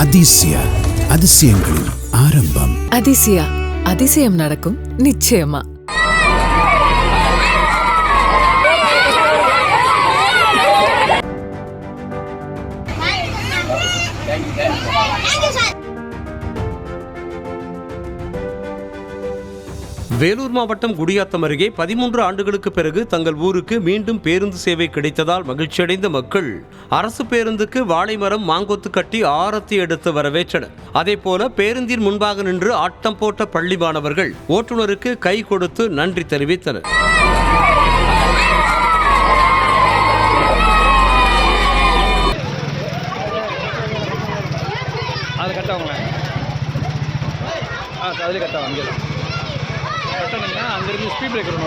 அதிசயா அதிசயங்களின் ஆரம்பம். அதிசயா அதிசயம் நடக்கும் நிச்சயமா. வேலூர் மாவட்டம் குடியாத்தம் அருகே 13 ஆண்டுகளுக்கு பிறகு தங்கள் ஊருக்கு மீண்டும் பேருந்து சேவை கிடைத்ததால் மகிழ்ச்சியடைந்த மக்கள் அரசு பேருந்துக்கு வாழைமரம் மாங்கொத்து கட்டி ஆரத்தி எடுத்து வரவேற்றனர். அதேபோல பேருந்தின் முன்பாக நின்று ஆட்டம் போட்ட பள்ளி மாணவர்கள் ஓட்டுநருக்கு கை கொடுத்து நன்றி தெரிவித்தனர். அங்கிருந்து ஸ்பீட் பிரேக்கர்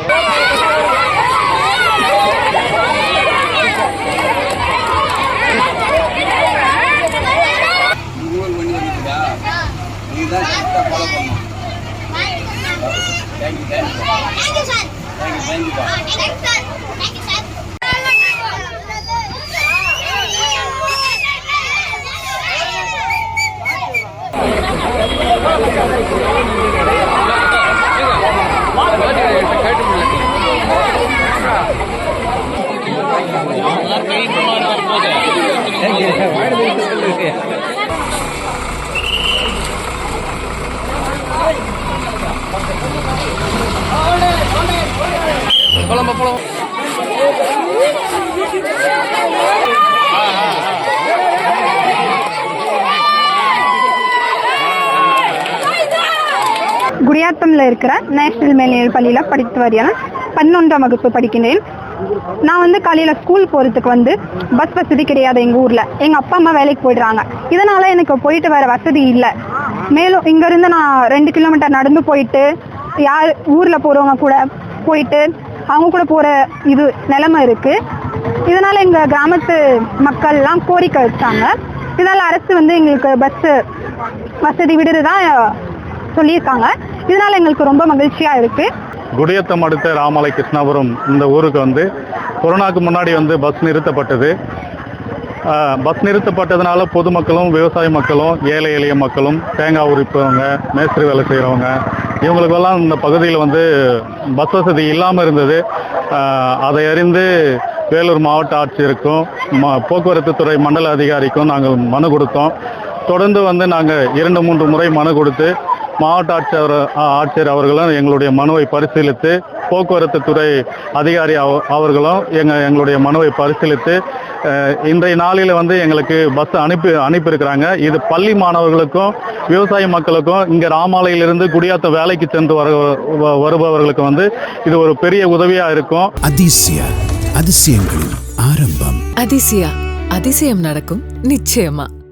குடியாத்தம்ல இருக்கிற நேஷனல் மேல்நிலைப் பள்ளியில் படித்து வரேன். 11ஆம் வகுப்பு படிக்கிறேன். நான் காலையில் ஸ்கூல் போகிறதுக்கு பஸ் வசதி கிடையாது. எங்கள் ஊரில் எங்கள் அப்பா அம்மா வேலைக்கு போயிடுறாங்க. இதனால் எனக்கு போயிட்டு வர வசதி இல்லை. மேலும் இங்கேருந்து நான் 2 கிலோமீட்டர் நடந்து போயிட்டு யார் ஊரில் போகிறவங்க கூட போயிட்டு அவங்க கூட போகிற நிலைமை இருக்குது. இதனால் எங்கள் கிராமத்து மக்கள்லாம் கோரிக்கை வச்சாங்க. இதனால் அரசு எங்களுக்கு பஸ்ஸு வசதி விடுறதா சொல்லியிருக்காங்க. இதனால் எங்களுக்கு ரொம்ப மகிழ்ச்சியாக இருக்குது. குடியாத்தம் அடுத்த ராமலை கிருஷ்ணாபுரம் இந்த ஊருக்கு கொரோனாவுக்கு முன்னாடி பஸ் நிறுத்தப்பட்டது. பஸ் நிறுத்தப்பட்டதுனால பொதுமக்களும் விவசாய மக்களும் ஏழை எளிய மக்களும் தேங்காய் உரிப்பவங்க மேஸ்திரி வேலை செய்கிறவங்க இவங்களுக்கெல்லாம் இந்த பகுதியில் பஸ் வசதி இல்லாமல் இருந்தது. அதை அறிந்து வேலூர் மாவட்ட ஆட்சியருக்கும் போக்குவரத்து துறை மண்டல அதிகாரிக்கும் நாங்கள் மனு கொடுத்தோம். தொடர்ந்து நாங்கள் 2-3 முறை மனு கொடுத்து மாவட்ட ஆட்சியர் அவர்களும் எங்களுடைய மனுவை பரிசீலித்து போக்குவரத்து துறை அதிகாரி அவர்களும் எங்களுடைய மனுவை பரிசீலித்து இன்றைய நாளில் எங்களுக்கு பஸ் அனுப்பியிருக்கிறாங்க. இது பள்ளி மாணவர்களுக்கும் விவசாய மக்களுக்கும் இங்கே ராமாலையிலிருந்து குடியாத்தம் வேலைக்கு சென்று வருபவர்களுக்கு இது ஒரு பெரிய உதவியாக இருக்கும். அதிசயா அதிசயங்களின் ஆரம்பம். அதிசயா அதிசயம் நடக்கும் நிச்சயமா.